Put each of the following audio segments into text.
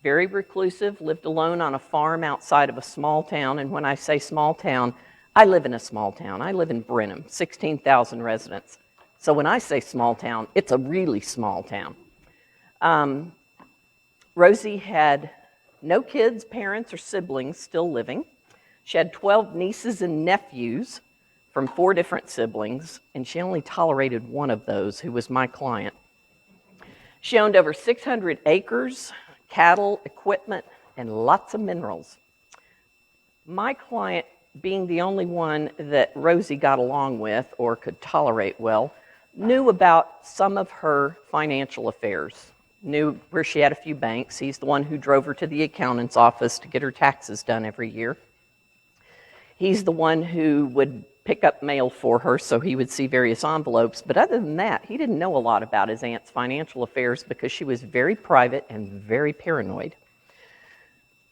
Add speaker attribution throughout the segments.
Speaker 1: very reclusive, lived alone on a farm outside of a small town. And when I say small town, I live in a small town. I live in Brenham, 16,000 residents. So when I say small town, it's a really small town. Rosie had no kids, parents, or siblings still living. She had 12 nieces and nephews from 4 different siblings, and she only tolerated one of those, who was my client. She owned over 600 acres, cattle, equipment, and lots of minerals. My client, being the only one that Rosie got along with or could tolerate well, knew about some of her financial affairs, knew where she had a few banks. He's the one who drove her to the accountant's office to get her taxes done every year. He's the one who would pick up mail for her, so he would see various envelopes. But other than that, he didn't know a lot about his aunt's financial affairs because she was very private and very paranoid.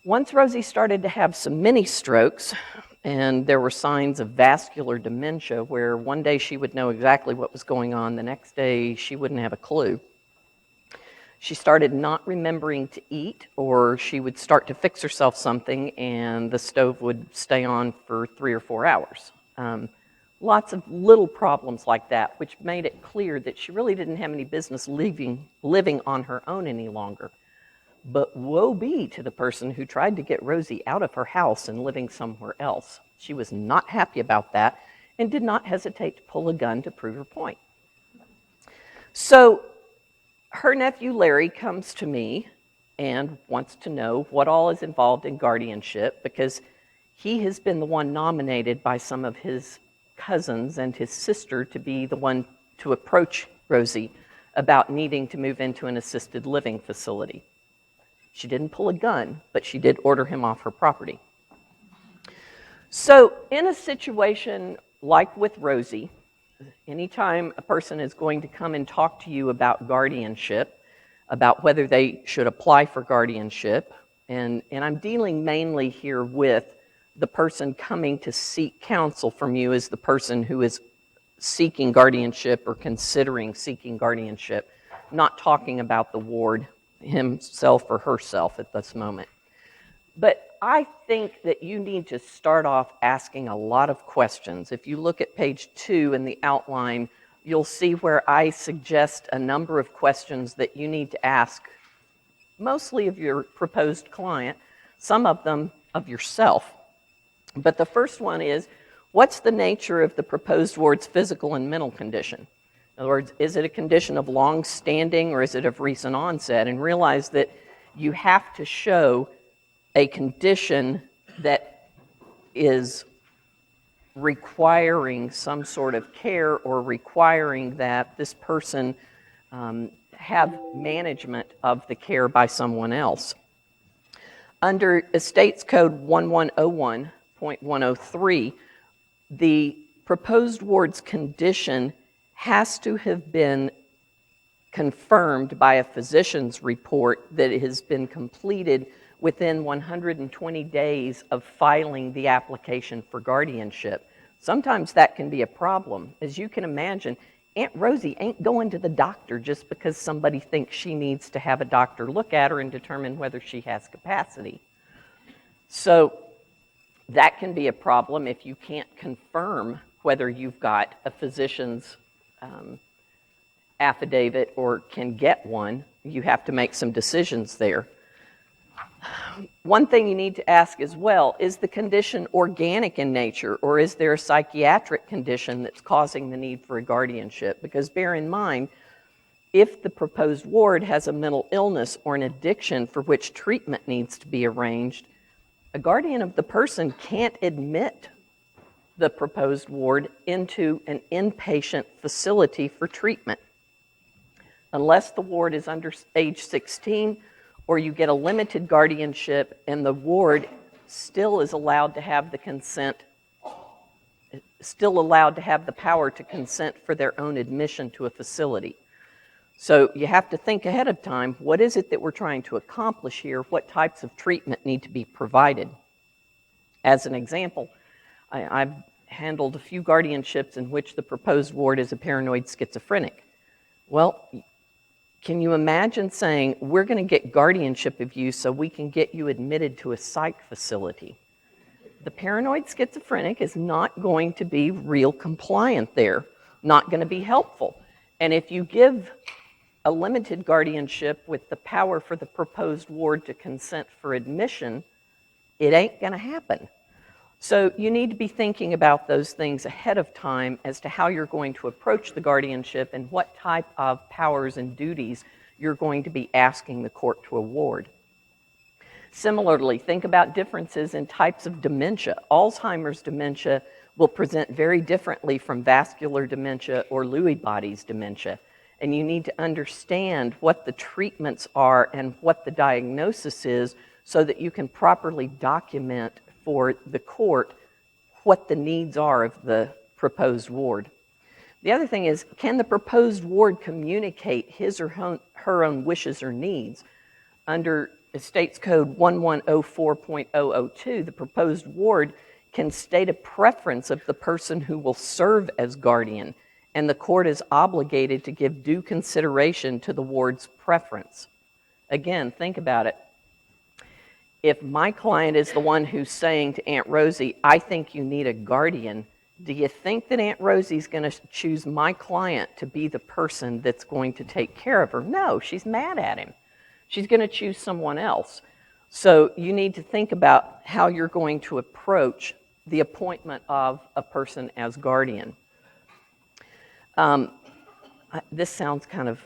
Speaker 1: Once Rosie started to have some mini strokes, and there were signs of vascular dementia, where one day she would know exactly what was going on, the next day she wouldn't have a clue. She started not remembering to eat, or she would start to fix herself something and the stove would stay on for 3 or 4 hours. Lots of little problems like that, which made it clear that she really didn't have any business living on her own any longer. But woe be to the person who tried to get Rosie out of her house and living somewhere else. She was not happy about that and did not hesitate to pull a gun to prove her point. So her nephew Larry comes to me and wants to know what all is involved in guardianship, because he has been the one nominated by some of his cousins and his sister to be the one to approach Rosie about needing to move into an assisted living facility. She didn't pull a gun, but she did order him off her property. So in a situation like with Rosie, anytime a person is going to come and talk to you about guardianship, about whether they should apply for guardianship, and I'm dealing mainly here with the person coming to seek counsel from you is the person who is seeking guardianship or considering seeking guardianship, not talking about the ward himself or herself at this moment. But I think that you need to start off asking a lot of questions. If you look at page 2 in the outline, you'll see where I suggest a number of questions that you need to ask, mostly of your proposed client, some of them of yourself. But the first one is, what's the nature of the proposed ward's physical and mental condition? In other words, is it a condition of long standing or is it of recent onset? And realize that you have to show a condition that is requiring some sort of care or requiring that this person have management of the care by someone else. Under Estates Code 1101.103, the proposed ward's condition has to have been confirmed by a physician's report that it has been completed within 120 days of filing the application for guardianship. Sometimes that can be a problem. As you can imagine, Aunt Rosie ain't going to the doctor just because somebody thinks she needs to have a doctor look at her and determine whether she has capacity. So that can be a problem if you can't confirm whether you've got a physician's affidavit or can get one. You have to make some decisions there. One thing you need to ask as well, is the condition organic in nature, or is there a psychiatric condition that's causing the need for a guardianship? Because bear in mind, if the proposed ward has a mental illness or an addiction for which treatment needs to be arranged, a guardian of the person can't admit the proposed ward into an inpatient facility for treatment unless the ward is under age 16 or you get a limited guardianship and the ward still is allowed to have the consent, still allowed to have the power to consent for their own admission to a facility. So you have to think ahead of time, what is it that we're trying to accomplish here? What types of treatment need to be provided? As an example, I've handled a few guardianships in which the proposed ward is a paranoid schizophrenic. Well, Can you imagine saying, we're going to get guardianship of you so we can get you admitted to a psych facility? The paranoid schizophrenic is not going to be real compliant there, not going to be helpful. And if you give a limited guardianship with the power for the proposed ward to consent for admission, it ain't going to happen. So you need to be thinking about those things ahead of time as to how you're going to approach the guardianship and what type of powers and duties you're going to be asking the court to award. Similarly, think about differences in types of dementia. Alzheimer's dementia will present very differently from vascular dementia or Lewy bodies dementia. And you need to understand what the treatments are and what the diagnosis is so that you can properly document for the court what the needs are of the proposed ward. The other thing is, can the proposed ward communicate his or her own wishes or needs? Under Estates Code 1104.002, the proposed ward can state a preference of the person who will serve as guardian, and the court is obligated to give due consideration to the ward's preference. Again, think about it. If my client is the one who's saying to Aunt Rosie, I think you need a guardian, do you think that Aunt Rosie's going to choose my client to be the person that's going to take care of her? No, she's mad at him. She's going to choose someone else. So you need to think about how you're going to approach the appointment of a person as guardian. This sounds kind of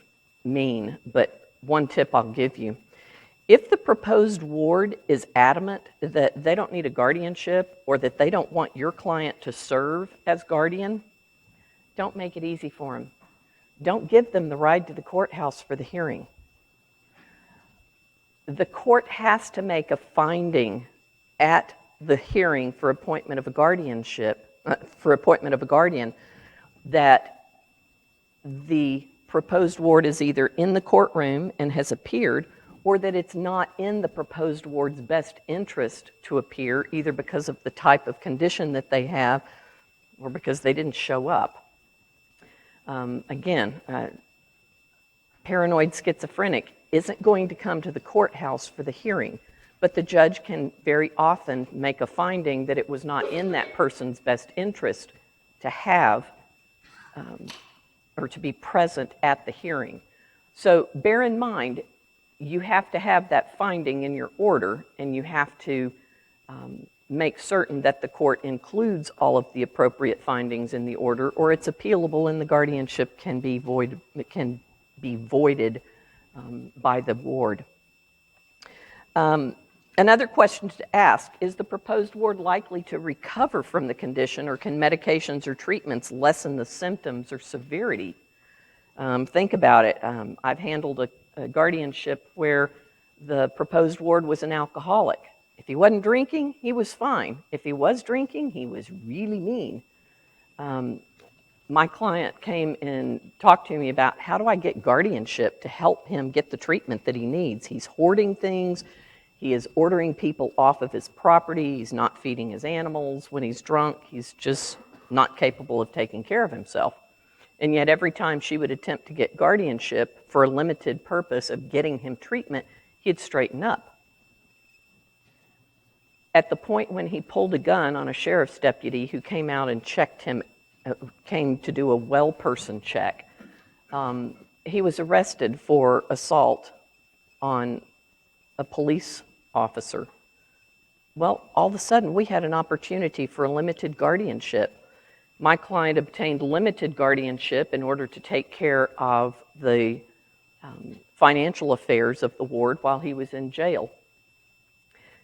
Speaker 1: mean, but one tip I'll give you. If the proposed ward is adamant that they don't need a guardianship or that they don't want your client to serve as guardian, don't make it easy for them. Don't give them the ride to the courthouse for the hearing. The court has to make a finding at the hearing for appointment of a guardian that the proposed ward is either in the courtroom and has appeared, or that it's not in the proposed ward's best interest to appear, either because of the type of condition that they have or because they didn't show up. Paranoid schizophrenic isn't going to come to the courthouse for the hearing, but the judge can very often make a finding that it was not in that person's best interest to have or to be present at the hearing. So bear in mind, you have to have that finding in your order, and you have to make certain that the court includes all of the appropriate findings in the order, or it's appealable and the guardianship can be voided by the ward. Another question to ask, is the proposed ward likely to recover from the condition, or can medications or treatments lessen the symptoms or severity? Think about it. I've handled a guardianship where the proposed ward was an alcoholic. If he wasn't drinking, he was fine. If he was drinking, he was really mean. My client came and talked to me about, how do I get guardianship to help him get the treatment that he needs? He's hoarding things. He is ordering people off of his property. He's not feeding his animals. When he's drunk, he's just not capable of taking care of himself. And yet every time she would attempt to get guardianship for a limited purpose of getting him treatment, he'd straighten up. At the point when he pulled a gun on a sheriff's deputy who came out and checked him, came to do a well person check, he was arrested for assault on a police officer. Well, all of a sudden we had an opportunity for a limited guardianship. My client obtained limited guardianship in order to take care of the financial affairs of the ward while he was in jail.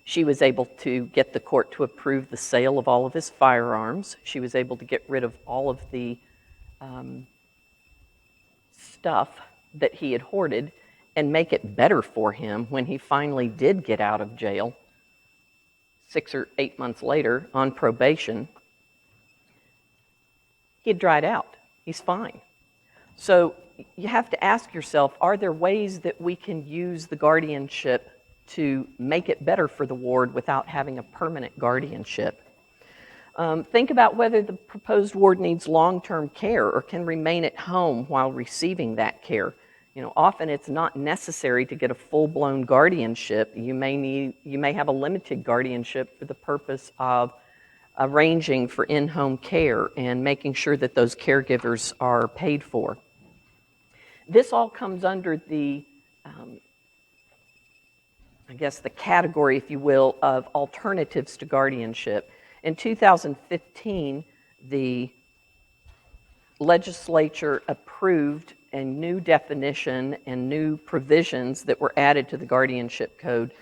Speaker 1: She was able to get the court to approve the sale of all of his firearms. She was able to get rid of all of the stuff that he had hoarded and make it better for him when he finally did get out of jail 6 or 8 months later on probation. He had dried out. He's fine. So you have to ask yourself, are there ways that we can use the guardianship to make it better for the ward without having a permanent guardianship? Think about whether the proposed ward needs long-term care or can remain at home while receiving that care. Often it's not necessary to get a full-blown guardianship. You may have a limited guardianship for the purpose of arranging for in-home care and making sure that those caregivers are paid for. This all comes under the the category, if you will, of alternatives to guardianship. In 2015, the legislature approved a new definition and new provisions that were added to the guardianship code.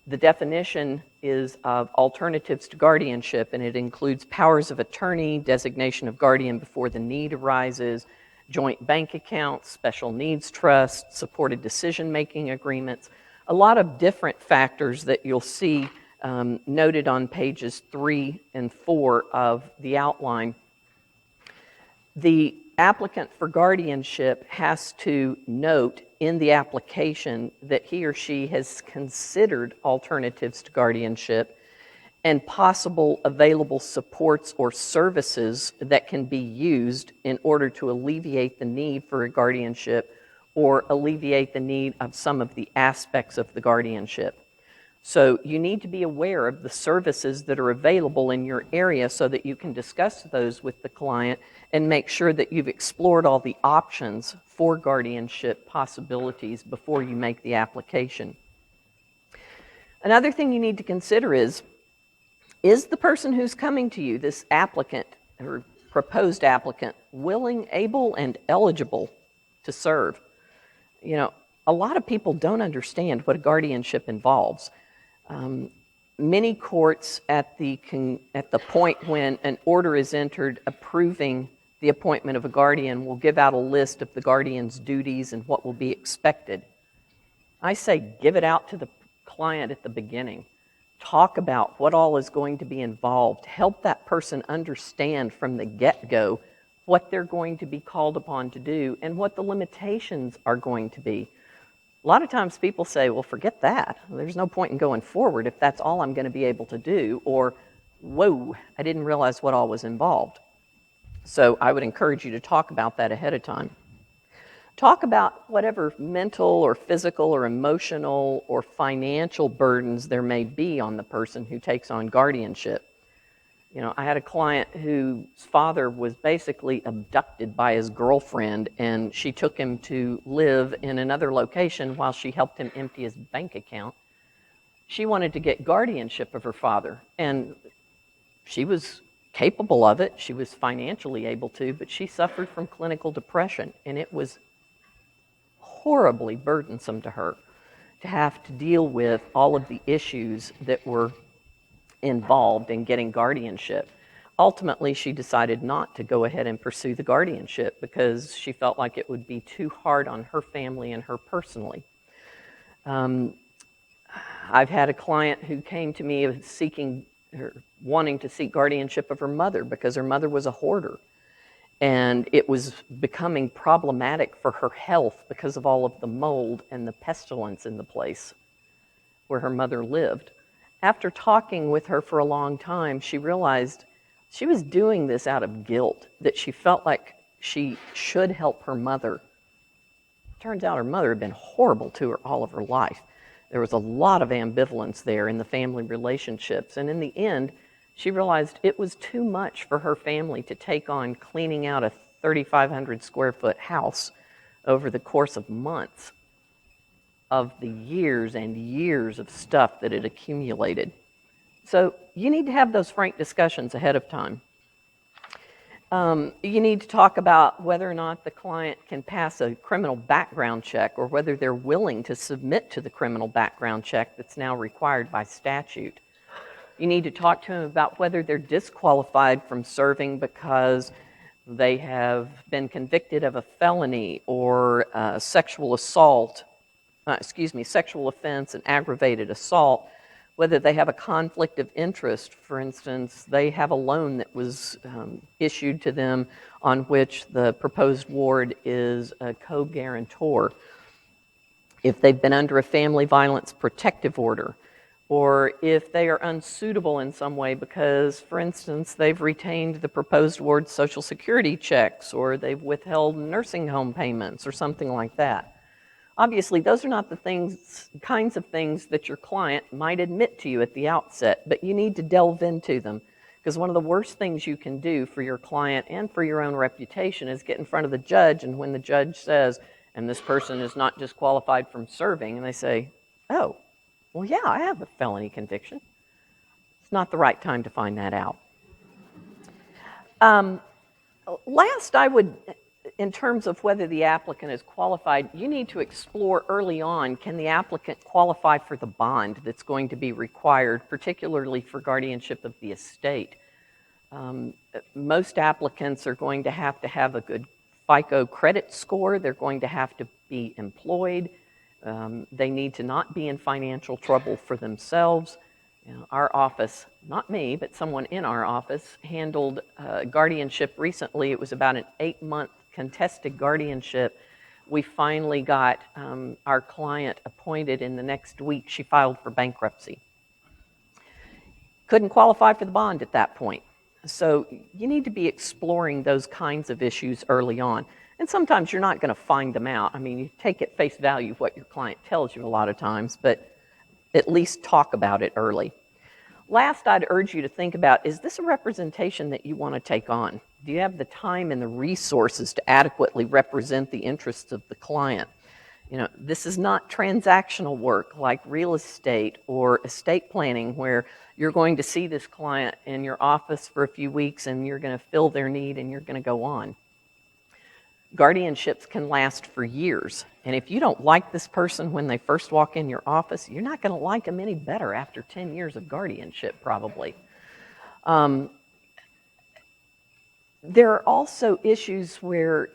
Speaker 1: The definition is of alternatives to guardianship, and it includes powers of attorney, designation of guardian before the need arises, joint bank accounts, special needs trusts, supported decision-making agreements, a lot of different factors that you'll see noted on pages 3 and 4 of the outline. The applicant for guardianship has to note in the application that he or she has considered alternatives to guardianship and possible available supports or services that can be used in order to alleviate the need for a guardianship or alleviate the need of some of the aspects of the guardianship. So you need to be aware of the services that are available in your area so that you can discuss those with the client and make sure that you've explored all the options for guardianship possibilities before you make the application. Another thing you need to consider is the person who's coming to you, this applicant or proposed applicant, willing, able, and eligible to serve? A lot of people don't understand what a guardianship involves. Many courts at the point when an order is entered approving the appointment of a guardian will give out a list of the guardian's duties and what will be expected. I say give it out to the client at the beginning. Talk about what all is going to be involved. Help that person understand from the get-go what they're going to be called upon to do and what the limitations are going to be. A lot of times people say, well, forget that. There's no point in going forward if that's all I'm going to be able to do, or, whoa, I didn't realize what all was involved. So I would encourage you to talk about that ahead of time. Talk about whatever mental or physical or emotional or financial burdens there may be on the person who takes on guardianship. I had a client whose father was basically abducted by his girlfriend, and she took him to live in another location while she helped him empty his bank account. She wanted to get guardianship of her father, and she was capable of it. She was financially able to, but she suffered from clinical depression, and it was horribly burdensome to her to have to deal with all of the issues that were involved in getting guardianship. Ultimately, she decided not to go ahead and pursue the guardianship because she felt like it would be too hard on her family and her personally. I've had a client who came to me wanting to seek guardianship of her mother because her mother was a hoarder, and it was becoming problematic for her health because of all of the mold and the pestilence in the place where her mother lived. After talking with her for a long time, she realized she was doing this out of guilt, that she felt like she should help her mother. Turns out her mother had been horrible to her all of her life. There was a lot of ambivalence there in the family relationships, and in the end, she realized it was too much for her family to take on cleaning out a 3,500 square foot house over the course of months of the years and years of stuff that had accumulated. So you need to have those frank discussions ahead of time. You need to talk about whether or not the client can pass a criminal background check or whether they're willing to submit to the criminal background check that's now required by statute. You need to talk to them about whether they're disqualified from serving because they have been convicted of a felony or sexual offense and aggravated assault, whether they have a conflict of interest. For instance, they have a loan that was issued to them on which the proposed ward is a co-guarantor. If they've been under a family violence protective order, or if they are unsuitable in some way because, for instance, they've retained the proposed ward's Social Security checks, or they've withheld nursing home payments, or something like that. Obviously, those are not the kinds of things that your client might admit to you at the outset, but you need to delve into them, because one of the worst things you can do for your client and for your own reputation is get in front of the judge, and when the judge says, and this person is not disqualified from serving, and they say, oh, well, yeah, I have a felony conviction. It's not the right time to find that out. Last, I would, in terms of whether the applicant is qualified, you need to explore early on, can the applicant qualify for the bond that's going to be required, particularly for guardianship of the estate. Most applicants are going to have a good FICO credit score. They're going to have to be employed. They need to not be in financial trouble for themselves. Our office, not me, but someone in our office, handled guardianship recently. It was about an 8-month contested guardianship. We finally got our client appointed in the next week. She filed for bankruptcy. Couldn't qualify for the bond at that point. So you need to be exploring those kinds of issues early on. And sometimes you're not going to find them out. I mean, you take at face value what your client tells you a lot of times, but at least talk about it early. Last, I'd urge you to think about, is this a representation that you want to take on? Do you have the time and the resources to adequately represent the interests of the client? This is not transactional work like real estate or estate planning, where you're going to see this client in your office for a few weeks and you're going to fill their need and you're going to go on. Guardianships can last for years, and if you don't like this person when they first walk in your office, you're not going to like them any better after 10 years of guardianship, probably. There are also issues where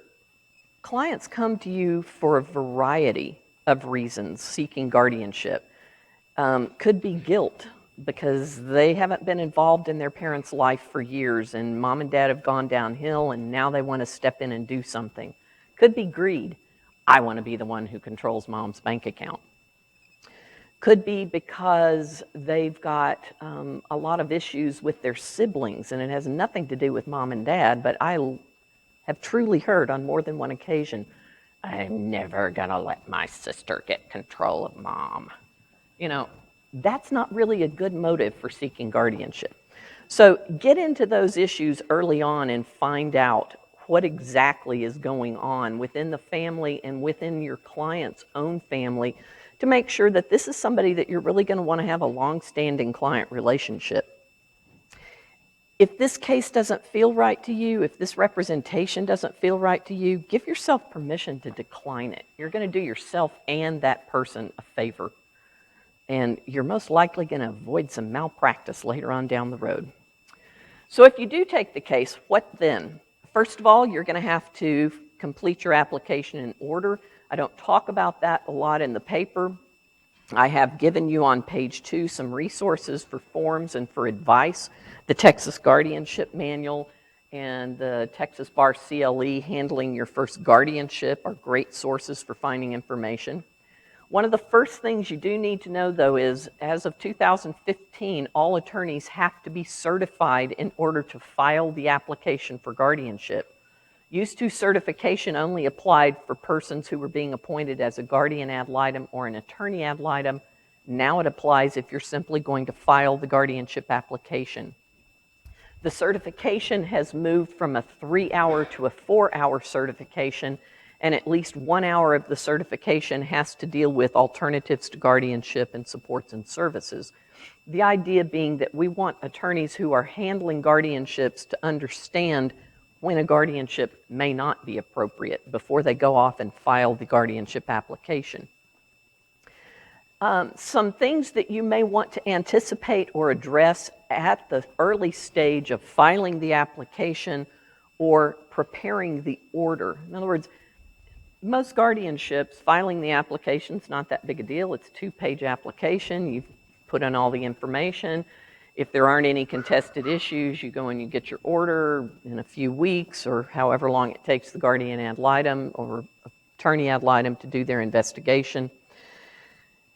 Speaker 1: clients come to you for a variety of reasons seeking guardianship. Could be guilt because they haven't been involved in their parents' life for years and mom and dad have gone downhill and now they want to step in and do something. Could be greed. I want to be the one who controls mom's bank account. Could be because they've got a lot of issues with their siblings, and it has nothing to do with mom and dad, but I have truly heard on more than one occasion, I'm never going to let my sister get control of mom. That's not really a good motive for seeking guardianship. So get into those issues early on and find out what exactly is going on within the family and within your client's own family to make sure that this is somebody that you're really going to want to have a long-standing client relationship. If this case doesn't feel right to you, if this representation doesn't feel right to you, give yourself permission to decline it. You're going to do yourself and that person a favor. And you're most likely going to avoid some malpractice later on down the road. So if you do take the case, what then? First of all, you're going to have to complete your application in order. I don't talk about that a lot in the paper. I have given you on page 2 some resources for forms and for advice. The Texas Guardianship Manual and the Texas Bar CLE Handling Your First Guardianship are great sources for finding information. One of the first things you do need to know, though, is as of 2015, all attorneys have to be certified in order to file the application for guardianship. Used to certification only applied for persons who were being appointed as a guardian ad litem or an attorney ad litem. Now it applies if you're simply going to file the guardianship application. The certification has moved from a 3-hour to a 4-hour certification, and at least 1 hour of the certification has to deal with alternatives to guardianship and supports and services. The idea being that we want attorneys who are handling guardianships to understand when a guardianship may not be appropriate before they go off and file the guardianship application. Some things that you may want to anticipate or address at the early stage of filing the application or preparing the order. In other words, most guardianships, filing the application is not that big a deal. It's a 2-page application. You put in all the information. If there aren't any contested issues, you go and you get your order in a few weeks or however long it takes the guardian ad litem or attorney ad litem to do their investigation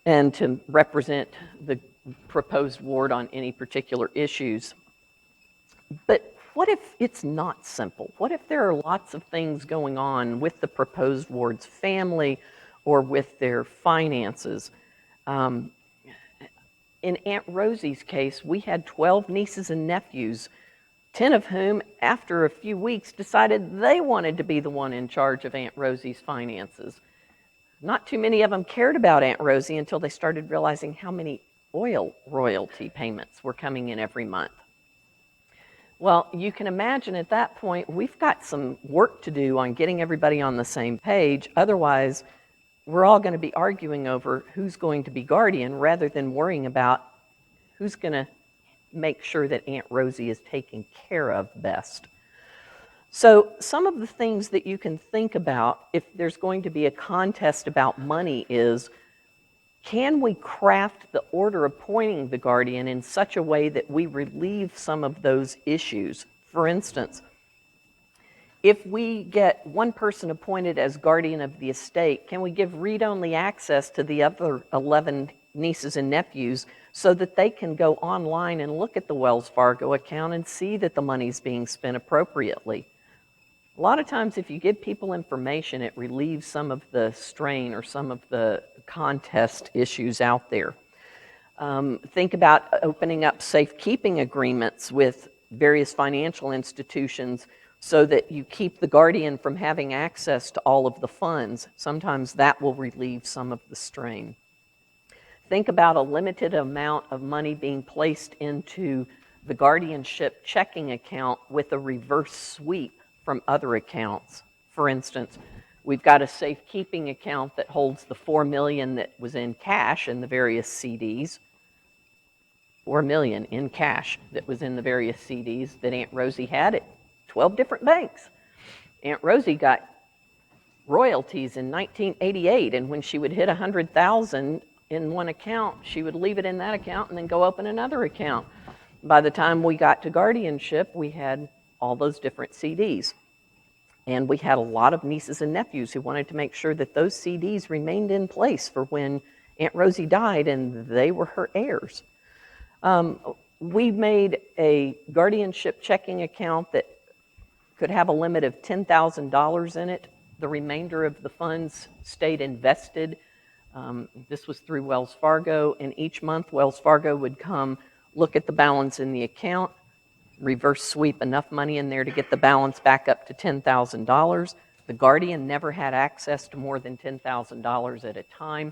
Speaker 1: and to represent the proposed ward on any particular issues. But what if it's not simple? What if there are lots of things going on with the proposed ward's family or with their finances? In Aunt Rosie's case, we had 12 nieces and nephews, 10 of whom, after a few weeks, decided they wanted to be the one in charge of Aunt Rosie's finances. Not too many of them cared about Aunt Rosie until they started realizing how many oil royalty payments were coming in every month. Well, you can imagine at that point, we've got some work to do on getting everybody on the same page. Otherwise, we're all going to be arguing over who's going to be guardian rather than worrying about who's going to make sure that Aunt Rosie is taken care of best. So some of the things that you can think about if there's going to be a contest about money is, can we craft the order appointing the guardian in such a way that we relieve some of those issues? For instance, if we get one person appointed as guardian of the estate, can we give read-only access to the other 11 nieces and nephews so that they can go online and look at the Wells Fargo account and see that the money's being spent appropriately? A lot of times if you give people information, it relieves some of the strain or some of the contest issues out there. Think about opening up safekeeping agreements with various financial institutions so that you keep the guardian from having access to all of the funds. Sometimes that will relieve some of the strain. Think about a limited amount of money being placed into the guardianship checking account with a reverse sweep from other accounts. For instance, we've got a safekeeping account that holds the $4 million that was in cash in the various CDs, $4 million in cash that was in the various CDs that Aunt Rosie had at 12 different banks. Aunt Rosie got royalties in 1988, and when she would hit $100,000 in one account, she would leave it in that account and then go open another account. By the time we got to guardianship, we had all those different CDs. And we had a lot of nieces and nephews who wanted to make sure that those CDs remained in place for when Aunt Rosie died and they were her heirs. We made a guardianship checking account that could have a limit of $10,000 in it. The remainder of the funds stayed invested. This was through Wells Fargo, and each month Wells Fargo would come look at the balance in the account, reverse sweep enough money in there to get the balance back up to $10,000. The guardian never had access to more than $10,000 at a time.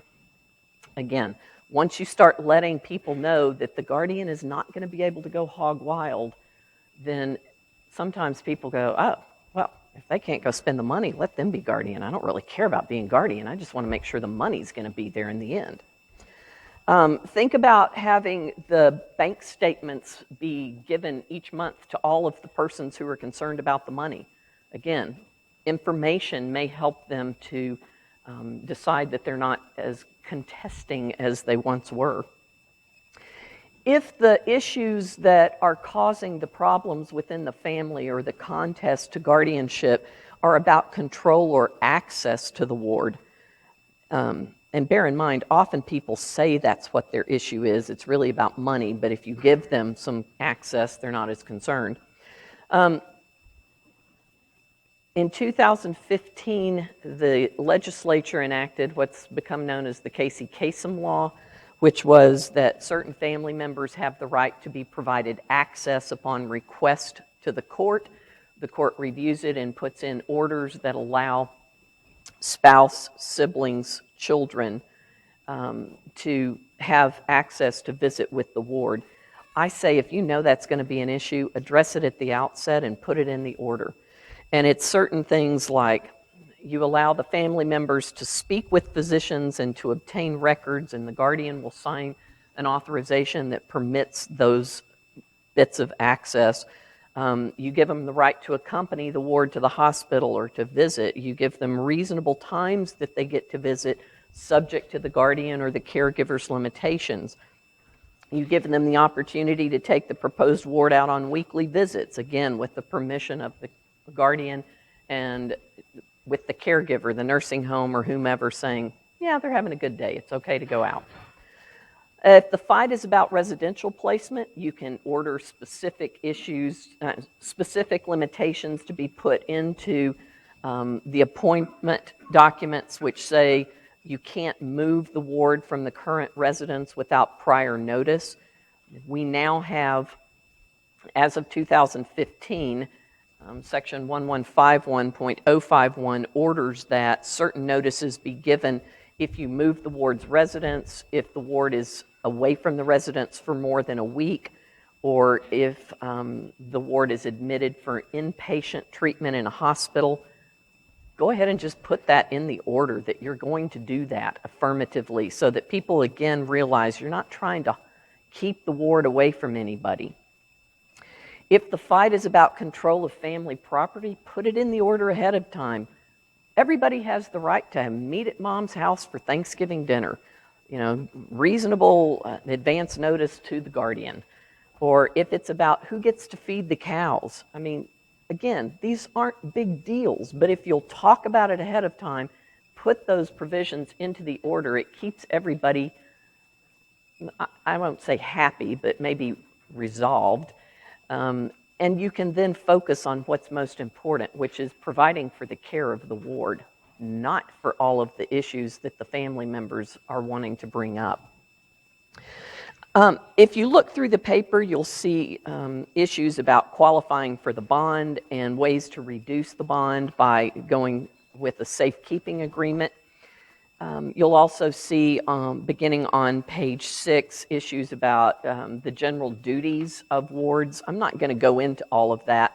Speaker 1: Again, once you start letting people know that the guardian is not going to be able to go hog wild, then sometimes people go, oh, well, if they can't go spend the money, let them be guardian. I don't really care about being guardian. I just want to make sure the money's going to be there in the end. Think about having the bank statements be given each month to all of the persons who are concerned about the money. Again, information may help them to decide that they're not as contesting as they once were. If the issues that are causing the problems within the family or the contest to guardianship are about control or access to the ward, and bear in mind, often people say that's what their issue is. It's really about money, but if you give them some access, they're not as concerned. In 2015, the legislature enacted what's become known as the Casey Kasem Law, which was that certain family members have the right to be provided access upon request to the court. The court reviews it and puts in orders that allow spouse, siblings, children to have access to visit with the ward. I say if you know that's going to be an issue, address it at the outset and put it in the order. And it's certain things like you allow the family members to speak with physicians and to obtain records, and the guardian will sign an authorization that permits those bits of access. You give them the right to accompany the ward to the hospital or to visit. You give them reasonable times that they get to visit, subject to the guardian or the caregiver's limitations. You give them the opportunity to take the proposed ward out on weekly visits, again, with the permission of the guardian and with the caregiver, the nursing home or whomever saying, yeah, they're having a good day, it's okay to go out. If the fight is about residential placement, you can order specific issues, specific limitations to be put into the appointment documents, which say you can't move the ward from the current residence without prior notice. We now have, as of 2015, Section 1151.051 orders that certain notices be given if you move the ward's residence, if the ward is away from the residence for more than a week, or if the ward is admitted for inpatient treatment in a hospital. Go ahead and just put that in the order that you're going to do that affirmatively so that people again realize you're not trying to keep the ward away from anybody. If the fight is about control of family property, put it in the order ahead of time. Everybody has the right to meet at mom's house for Thanksgiving dinner. You know, reasonable advance notice to the guardian. Or if it's about who gets to feed the cows. I mean, again, these aren't big deals, but if you'll talk about it ahead of time, put those provisions into the order, it keeps everybody, I won't say happy, but maybe resolved. And you can then focus on what's most important, which is providing for the care of the ward, not for all of the issues that the family members are wanting to bring up. If you look through the paper, you'll see issues about qualifying for the bond and ways to reduce the bond by going with a safekeeping agreement. You'll also see, beginning on page 6, issues about the general duties of wards. I'm not going to go into all of that.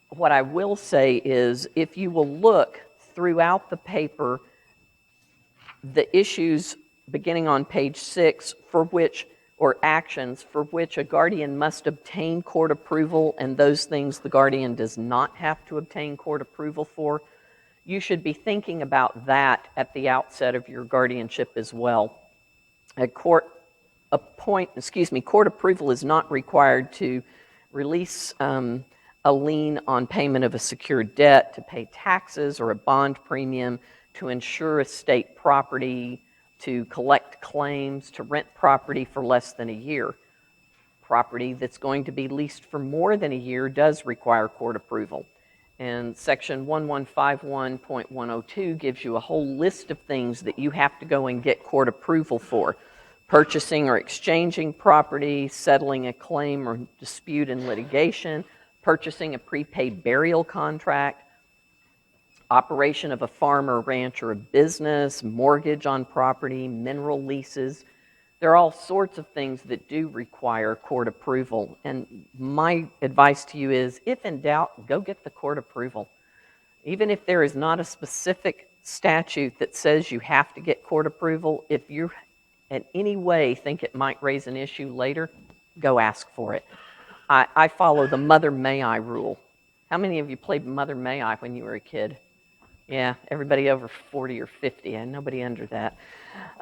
Speaker 1: What I will say is, if you will look throughout the paper, the issues beginning on page 6 for which, or actions for which a guardian must obtain court approval, and those things the guardian does not have to obtain court approval for, you should be thinking about that at the outset of your guardianship as well. Court approval is not required to release a lien on payment of a secured debt, to pay taxes or a bond premium, to insure estate property, to collect claims, to rent property for less than a year. Property that's going to be leased for more than a year does require court approval. And section 1151.102 gives you a whole list of things that you have to go and get court approval for. Purchasing or exchanging property, settling a claim or dispute in litigation, purchasing a prepaid burial contract, operation of a farm or ranch or a business, mortgage on property, mineral leases. There are all sorts of things that do require court approval. And my advice to you is, if in doubt, go get the court approval. Even if there is not a specific statute that says you have to get court approval, if you in any way think it might raise an issue later, go ask for it. I follow the Mother May I rule. How many of you played Mother May I when you were a kid? Yeah, everybody over 40 or 50, and nobody under that.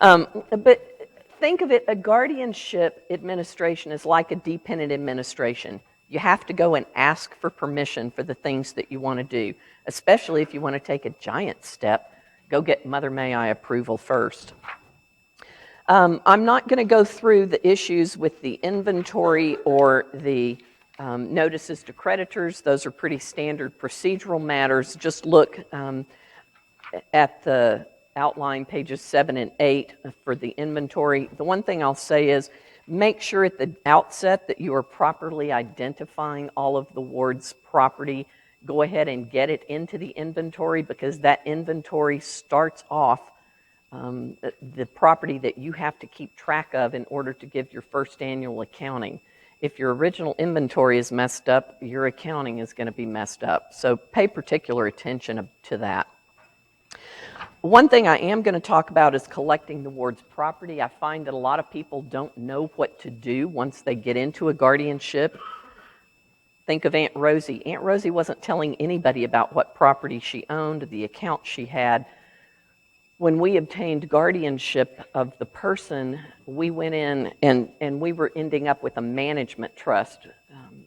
Speaker 1: But think of it, a guardianship administration is like a dependent administration. You have to go and ask for permission for the things that you want to do, especially if you want to take a giant step. Go get Mother May I approval first. I'm not going to go through the issues with the inventory or the notices to creditors. Those are pretty standard procedural matters. Just look at the outline pages 7 and 8 for the inventory. The one thing I'll say is, make sure at the outset that you are properly identifying all of the ward's property. Go ahead and get it into the inventory, because that inventory starts off the property that you have to keep track of in order to give your first annual accounting. If your original inventory is messed up, your accounting is going to be messed up. So pay particular attention to that. One thing I am going to talk about is collecting the ward's property. I find that a lot of people don't know what to do once they get into a guardianship. Think of Aunt Rosie. Aunt Rosie wasn't telling anybody about what property she owned, the account she had. When we obtained guardianship of the person, we went in and we were ending up with a management trust.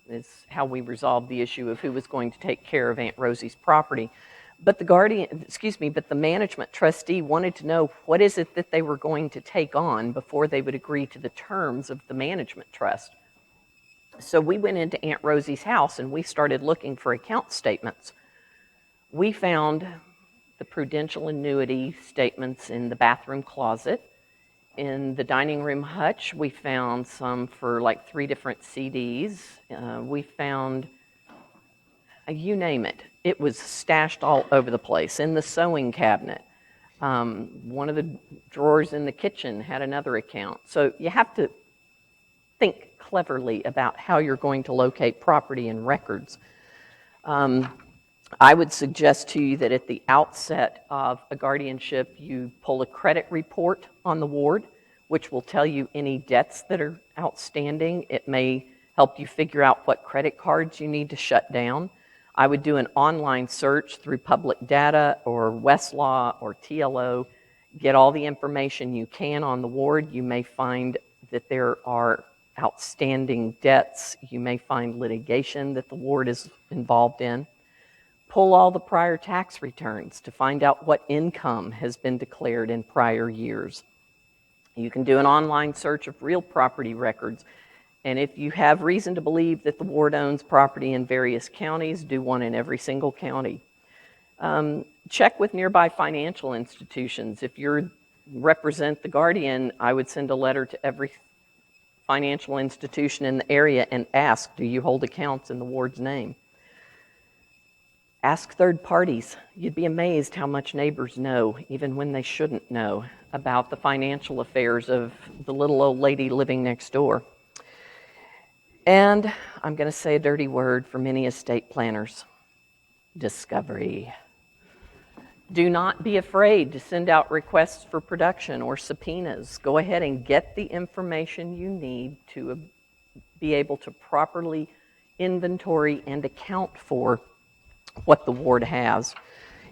Speaker 1: Is how we resolved the issue of who was going to take care of Aunt Rosie's property. But the management trustee wanted to know what is it that they were going to take on before they would agree to the terms of the management trust. So we went into Aunt Rosie's house and we started looking for account statements. We found the prudential annuity statements in the bathroom closet. In the dining room hutch, we found some for like 3 different CDs. We found, you name it. It was stashed all over the place. In the sewing cabinet, one of the drawers in the kitchen had another account. So you have to think cleverly about how you're going to locate property and records. I would suggest to you that at the outset of a guardianship, you pull a credit report on the ward, which will tell you any debts that are outstanding. It may help you figure out what credit cards you need to shut down. I would do an online search through public data or Westlaw or TLO. Get all the information you can on the ward. You may find that there are outstanding debts. You may find litigation that the ward is involved in. Pull all the prior tax returns to find out what income has been declared in prior years. You can do an online search of real property records. And if you have reason to believe that the ward owns property in various counties, do one in every single county. Check with nearby financial institutions. If you represent the guardian, I would send a letter to every financial institution in the area and ask, do you hold accounts in the ward's name? Ask third parties. You'd be amazed how much neighbors know, even when they shouldn't know, about the financial affairs of the little old lady living next door. And I'm going to say a dirty word for many estate planners. Discovery. Do not be afraid to send out requests for production or subpoenas. Go ahead and get the information you need to be able to properly inventory and account for what the ward has.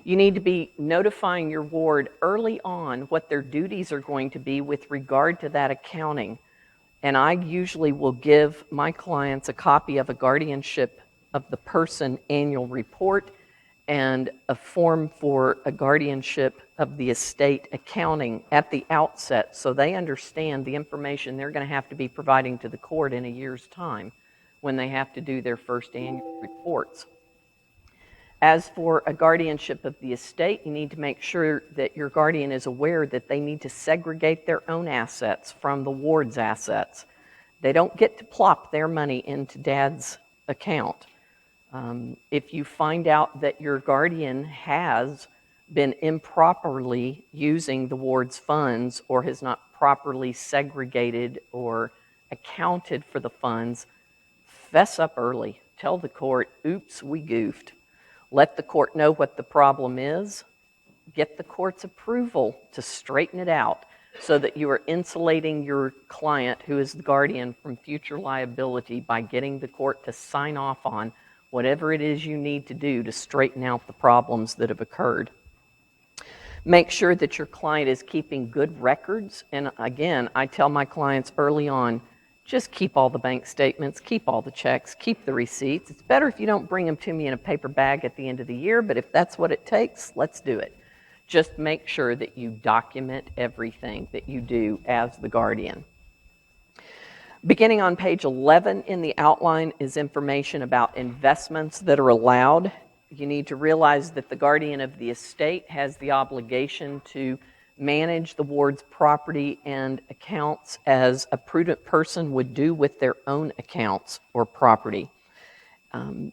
Speaker 1: You need to be notifying your ward early on what their duties are going to be with regard to that accounting. And I usually will give my clients a copy of a guardianship of the person annual report and a form for a guardianship of the estate accounting at the outset, so they understand the information they're going to have to be providing to the court in a year's time when they have to do their first annual reports. As for a guardianship of the estate, you need to make sure that your guardian is aware that they need to segregate their own assets from the ward's assets. They don't get to plop their money into dad's account. If you find out that your guardian has been improperly using the ward's funds or has not properly segregated or accounted for the funds, fess up early. Tell the court, oops, we goofed. Let the court know what the problem is. Get the court's approval to straighten it out so that you are insulating your client, who is the guardian, from future liability by getting the court to sign off on whatever it is you need to do to straighten out the problems that have occurred. Make sure that your client is keeping good records. And again, I tell my clients early on, just keep all the bank statements, keep all the checks, keep the receipts. It's better if you don't bring them to me in a paper bag at the end of the year, but if that's what it takes, let's do it. Just make sure that you document everything that you do as the guardian. Beginning on page 11 in the outline is information about investments that are allowed. You need to realize that the guardian of the estate has the obligation to manage the ward's property and accounts as a prudent person would do with their own accounts or property.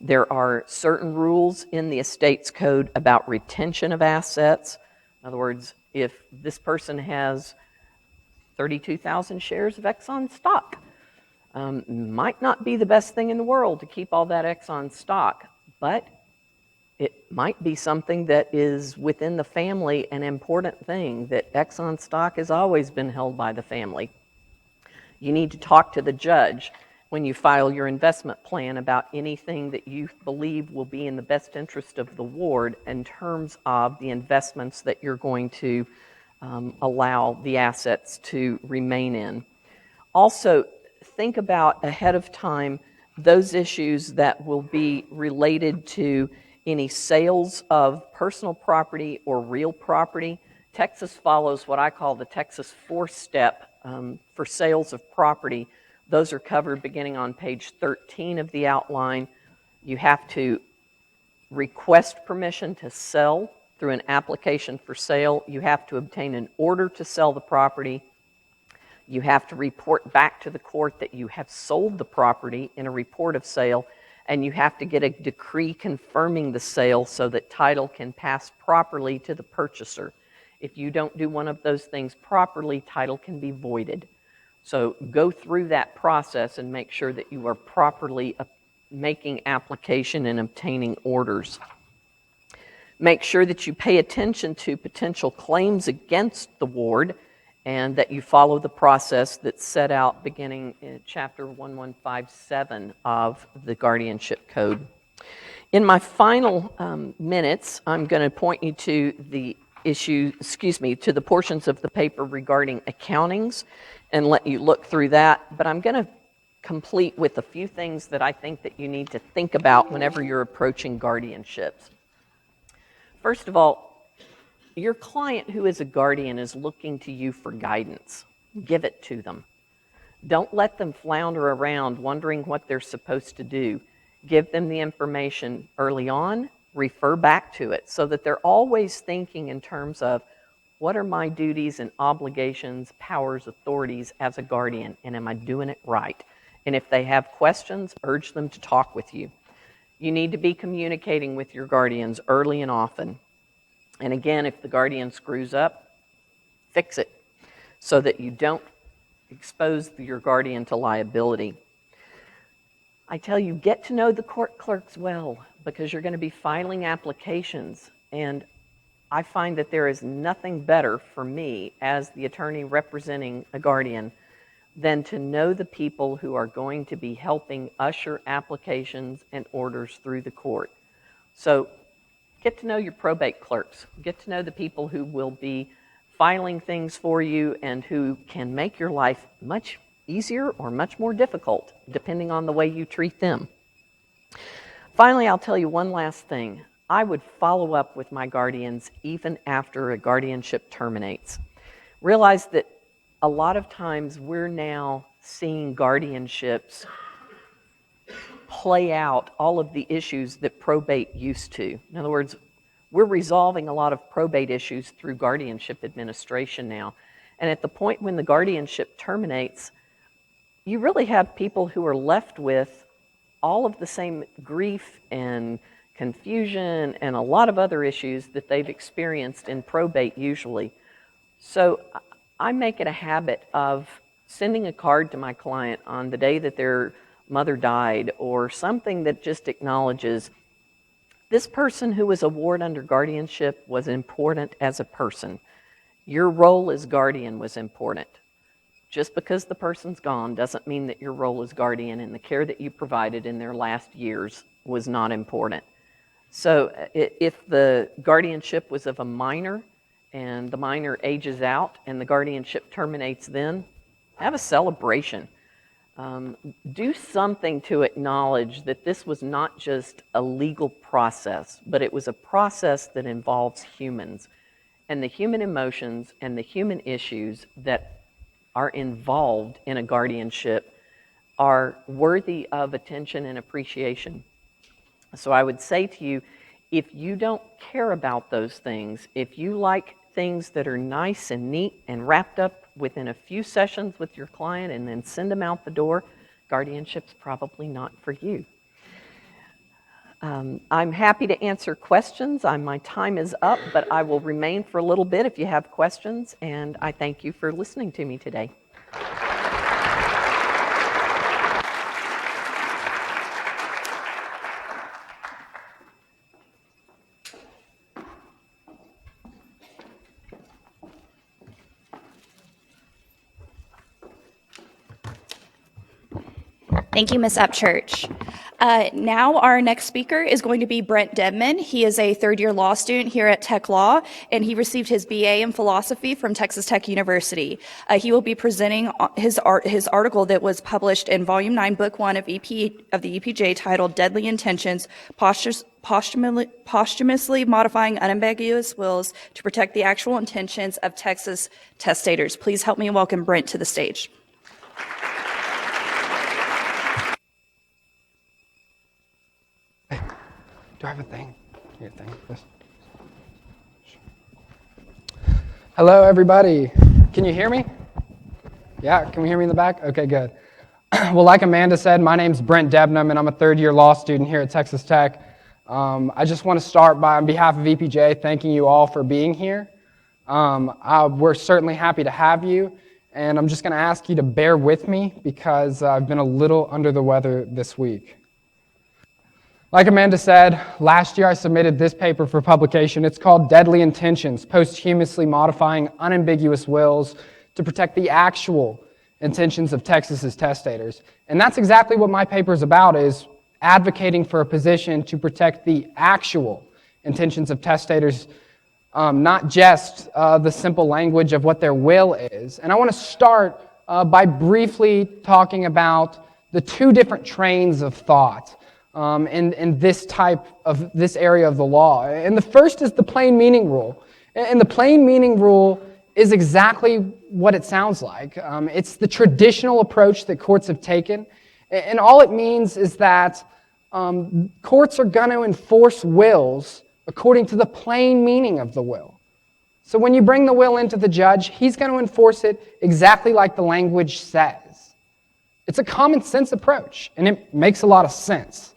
Speaker 1: There are certain rules in the estate's code about retention of assets. In other words, if this person has 32,000 shares of Exxon stock, might not be the best thing in the world to keep all that Exxon stock, but it might be something that is within the family an important thing, that Exxon stock has always been held by the family. You need to talk to the judge when you file your investment plan about anything that you believe will be in the best interest of the ward in terms of the investments that you're going to allow the assets to remain in. Also, think about ahead of time those issues that will be related to any sales of personal property or real property. Texas follows what I call the Texas four-step for sales of property. Those are covered beginning on page 13 of the outline. You have to request permission to sell through an application for sale. You have to obtain an order to sell the property. You have to report back to the court that you have sold the property in a report of sale, and you have to get a decree confirming the sale so that title can pass properly to the purchaser. If you don't do one of those things properly, title can be voided. So go through that process and make sure that you are properly making application and obtaining orders. Make sure that you pay attention to potential claims against the ward and that you follow the process that's set out beginning in chapter 1157 of the Guardianship Code. In my final minutes, I'm going to point you to the to the portions of the paper regarding accountings and let you look through that. But I'm going to complete with a few things that I think that you need to think about whenever you're approaching guardianships. First of all, your client who is a guardian is looking to you for guidance. Give it to them. Don't let them flounder around wondering what they're supposed to do. Give them the information early on, refer back to it so that they're always thinking in terms of what are my duties and obligations, powers, authorities as a guardian, and am I doing it right? And if they have questions, urge them to talk with you. You need to be communicating with your guardians early and often. And again, if the guardian screws up, fix it so that you don't expose your guardian to liability. I tell you, get to know the court clerks well because you're going to be filing applications. And I find that there is nothing better for me as the attorney representing a guardian than to know the people who are going to be helping usher applications and orders through the court. So get to know your probate clerks. Get to know the people who will be filing things for you and who can make your life much easier or much more difficult, depending on the way you treat them. Finally, I'll tell you one last thing. I would follow up with my guardians even after a guardianship terminates. Realize that a lot of times we're now seeing guardianships play out all of the issues that probate used to. In other words, we're resolving a lot of probate issues through guardianship administration now. And at the point when the guardianship terminates, you really have people who are left with all of the same grief and confusion and a lot of other issues that they've experienced in probate usually. So I make it a habit of sending a card to my client on the day that their mother died or something that just acknowledges this person who was a ward under guardianship was important as a person. Your role as guardian was important. Just because the person's gone doesn't mean that your role as guardian and the care that you provided in their last years was not important. So if the guardianship was of a minor and the minor ages out and the guardianship terminates then, have a celebration. Do something to acknowledge that this was not just a legal process, but it was a process that involves humans and the human emotions and the human issues that are involved in a guardianship are worthy of attention and appreciation. So I would say to you, if you don't care about those things, if you like things that are nice and neat and wrapped up within a few sessions with your client and then send them out the door, guardianship's probably not for you. I'm happy to answer questions. My time is up, but I will remain for a little bit if you have questions, and I thank you for listening to me today.
Speaker 2: Thank you, Ms. Upchurch. Now our next speaker is going to be Brent Debnam. He is a third-year law student here at Tech Law, and he received his BA in philosophy from Texas Tech University. He will be presenting his article that was published in Volume 9, Book 1 of the EPJ titled Deadly Intentions, posthumously modifying unambiguous wills to protect the actual intentions of Texas testators. Please help me welcome Brent to the stage.
Speaker 3: Hey, do I have a thing? Your thing? Yes. Hello, everybody. Can you hear me? Yeah, can we hear me in the back? Okay, good. Well, like Amanda said, my name's Brent Debnam, and I'm a third-year law student here at Texas Tech. I just want to start by, on behalf of EPJ, thanking you all for being here. We're certainly happy to have you, and I'm just going to ask you to bear with me because I've been a little under the weather this week. Like Amanda said, last year I submitted this paper for publication. It's called Deadly Intentions, Posthumously Modifying Unambiguous Wills to Protect the Actual Intentions of Texas's Testators. And that's exactly what my paper is about, is advocating for a position to protect the actual intentions of testators, not just the simple language of what their will is. And I want to start by briefly talking about the two different trains of thought in this area of the law. And the first is the plain meaning rule. And the plain meaning rule is exactly what it sounds like. It's the traditional approach that courts have taken. And all it means is that courts are going to enforce wills according to the plain meaning of the will. So when you bring the will into the judge, he's going to enforce it exactly like the language says. It's a common sense approach, and it makes a lot of sense.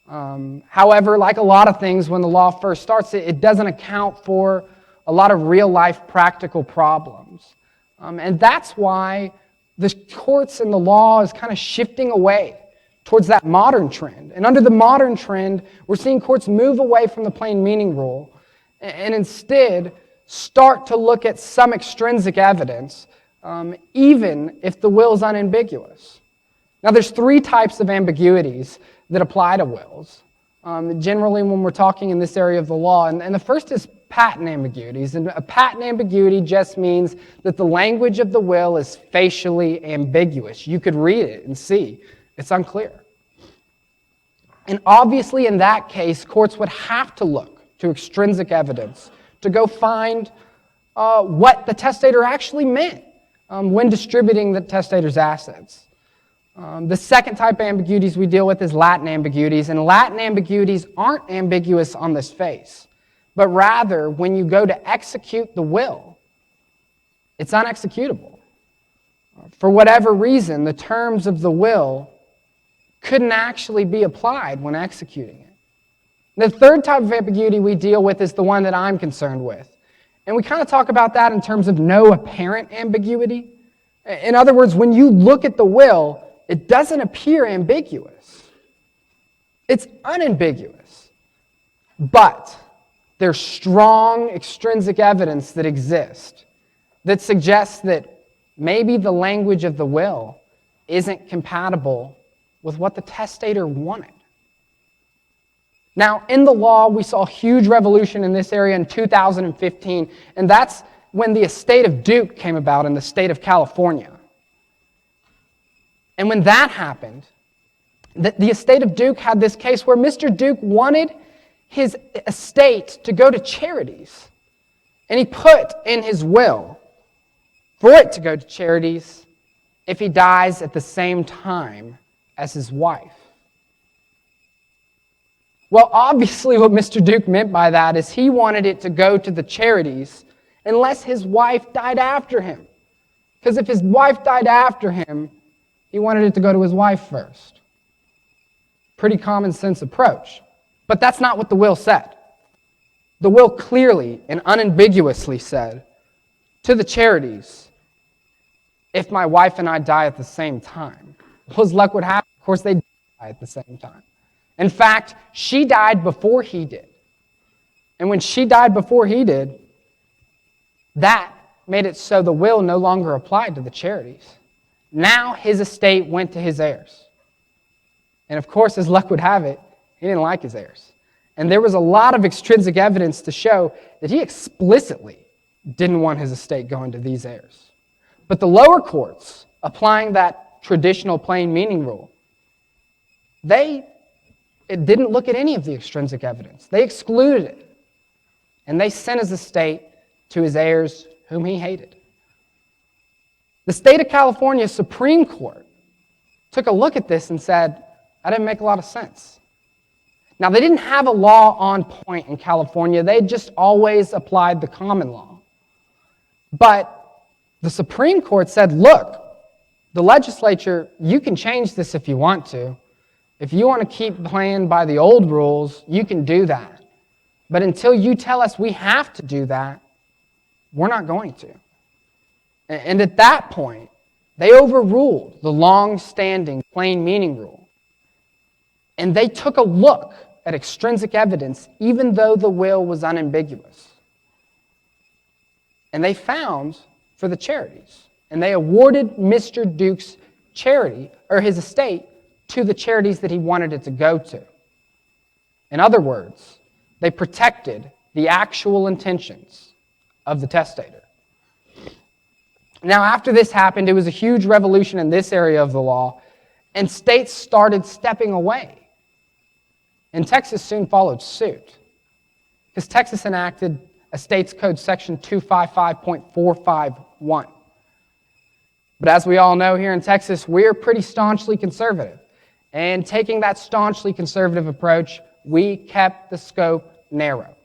Speaker 3: However, like a lot of things, when the law first starts, it doesn't account for a lot of real-life practical problems. And that's why the courts and the law is kind of shifting away towards that modern trend. And under the modern trend, we're seeing courts move away from the plain meaning rule and instead start to look at some extrinsic evidence, even if the will is unambiguous. Now, there's three types of ambiguities that apply to wills, generally when we're talking in this area of the law. And the first is patent ambiguities. And a patent ambiguity just means that the language of the will is facially ambiguous. You could read it and see it's unclear. And obviously in that case, courts would have to look to extrinsic evidence to go find what the testator actually meant when distributing the testator's assets. The second type of ambiguities we deal with is Latin ambiguities, and Latin ambiguities aren't ambiguous on this face, but rather when you go to execute the will, it's unexecutable. For whatever reason, the terms of the will couldn't actually be applied when executing it. The third type of ambiguity we deal with is the one that I'm concerned with, and we kind of talk about that in terms of no apparent ambiguity. In other words, when you look at the will, it doesn't appear ambiguous. It's unambiguous. But there's strong extrinsic evidence that exists that suggests that maybe the language of the will isn't compatible with what the testator wanted. Now, in the law, we saw a huge revolution in this area in 2015, and that's when the estate of Duke came about in the state of California. And when that happened, the estate of Duke had this case where Mr. Duke wanted his estate to go to charities. And he put in his will for it to go to charities if he dies at the same time as his wife. Well, obviously what Mr. Duke meant by that is he wanted it to go to the charities unless his wife died after him. Because if his wife died after him, he wanted it to go to his wife first. Pretty common sense approach. But that's not what the will said. The will clearly and unambiguously said to the charities, if my wife and I die at the same time. Well, as luck would have it, of course they die at the same time. In fact, she died before he did. And when she died before he did, that made it so the will no longer applied to the charities. Now his estate went to his heirs. And of course, as luck would have it, he didn't like his heirs. And there was a lot of extrinsic evidence to show that he explicitly didn't want his estate going to these heirs. But the lower courts, applying that traditional plain meaning rule, they it didn't look at any of the extrinsic evidence. They excluded it. And they sent his estate to his heirs whom he hated. The state of California Supreme Court took a look at this and said, that didn't make a lot of sense. Now, they didn't have a law on point in California. They just always applied the common law. But the Supreme Court said, look, the legislature, you can change this if you want to. If you want to keep playing by the old rules, you can do that. But until you tell us we have to do that, we're not going to. And at that point, they overruled the long-standing plain meaning rule. And they took a look at extrinsic evidence, even though the will was unambiguous. And they found for the charities. And they awarded Mr. Duke's charity, or his estate, to the charities that he wanted it to go to. In other words, they protected the actual intentions of the testator. Now, after this happened, it was a huge revolution in this area of the law, and states started stepping away. And Texas soon followed suit, because Texas enacted a state's code section 255.451. But as we all know here in Texas, we're pretty staunchly conservative. And taking that staunchly conservative approach, we kept the scope narrow.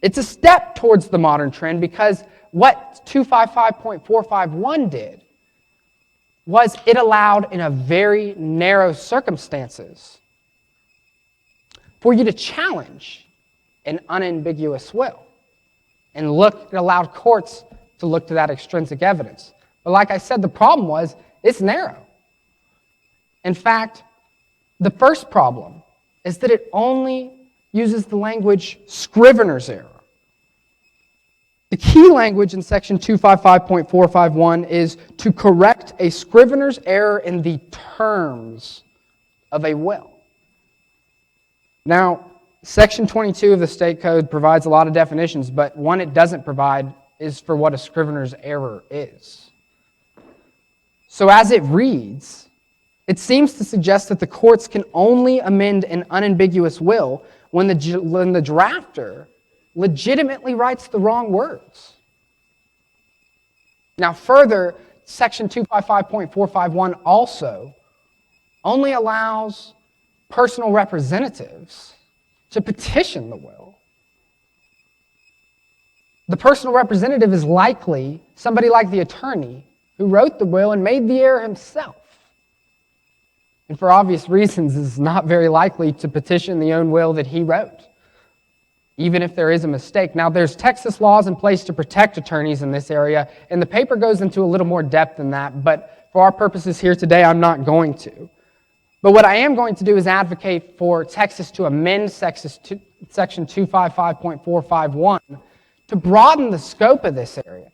Speaker 3: It's a step towards the modern trend, because what 255.451 did was it allowed, in a very narrow circumstances, for you to challenge an unambiguous will. And it allowed courts to look to that extrinsic evidence. But like I said, the problem was it's narrow. In fact, the first problem is that it only uses the language scrivener's error. The key language in section 255.451 is to correct a scrivener's error in the terms of a will. Now, section 22 of the state code provides a lot of definitions, but one it doesn't provide is for what a scrivener's error is. So as it reads, it seems to suggest that the courts can only amend an unambiguous will when the drafter legitimately writes the wrong words. Now further, section 255.451 also only allows personal representatives to petition the will. The personal representative is likely somebody like the attorney who wrote the will and made the error himself. And for obvious reasons, is not very likely to petition the own will that he wrote, even if there is a mistake. Now, there's Texas laws in place to protect attorneys in this area, and the paper goes into a little more depth than that, but for our purposes here today, I'm not going to. But what I am going to do is advocate for Texas to amend section 255.451 to broaden the scope of this area,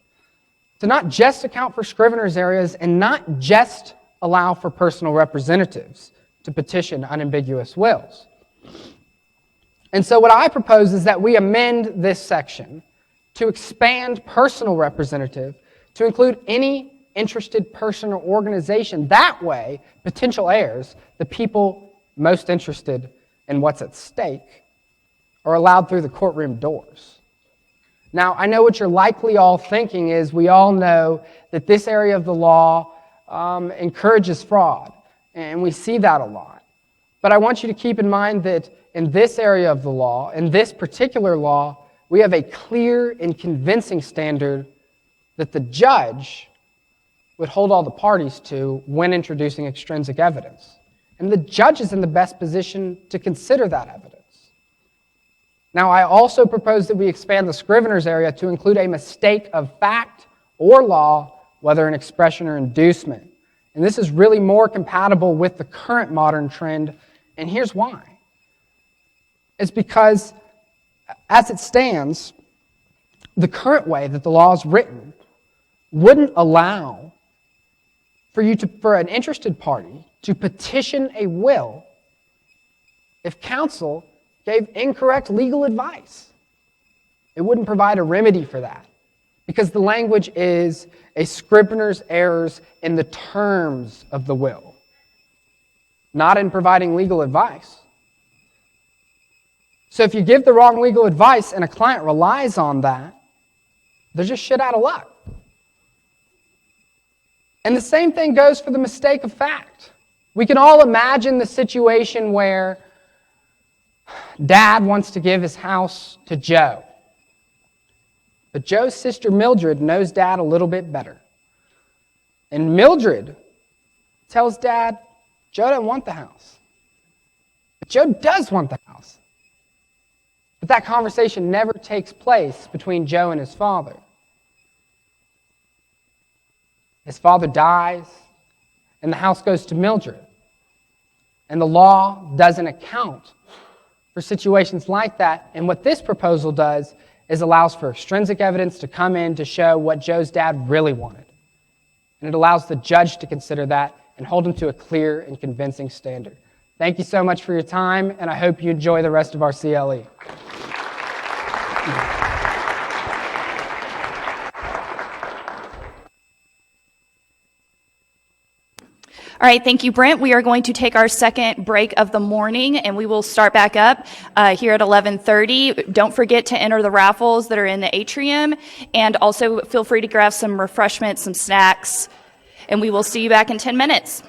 Speaker 3: to not just account for scrivener's areas and not just allow for personal representatives to petition unambiguous wills. And so what I propose is that we amend this section to expand personal representative to include any interested person or organization. That way, potential heirs, the people most interested in what's at stake, are allowed through the courtroom doors. Now, I know what you're likely all thinking is we all know that this area of the law encourages fraud, and we see that a lot. But I want you to keep in mind that in this area of the law, in this particular law, we have a clear and convincing standard that the judge would hold all the parties to when introducing extrinsic evidence. And the judge is in the best position to consider that evidence. Now, I also propose that we expand the scrivener's area to include a mistake of fact or law, whether an expression or inducement. And this is really more compatible with the current modern trend, and here's why. It's because, as it stands, the current way that the law is written wouldn't allow for an interested party to petition a will if counsel gave incorrect legal advice. It wouldn't provide a remedy for that, because the language is a scrivener's errors in the terms of the will. not in providing legal advice. So if you give the wrong legal advice and a client relies on that, they're just shit out of luck. And the same thing goes for the mistake of fact. We can all imagine the situation where Dad wants to give his house to Joe. But Joe's sister Mildred knows Dad a little bit better. And Mildred tells Dad, Joe doesn't want the house. But Joe does want the house. But that conversation never takes place between Joe and his father. His father dies, and the house goes to Mildred. And the law doesn't account for situations like that. And what this proposal does is allows for extrinsic evidence to come in to show what Joe's dad really wanted. And it allows the judge to consider that and hold him to a clear and convincing standard. Thank you so much for your time, and I hope you enjoy the rest of our CLE.
Speaker 2: All right, thank you, Brent. We are going to take our second break of the morning, and we will start back up here at 11:30. Don't forget to enter the raffles that are in the atrium, and also feel free to grab some refreshments, some snacks, and we will see you back in 10 minutes.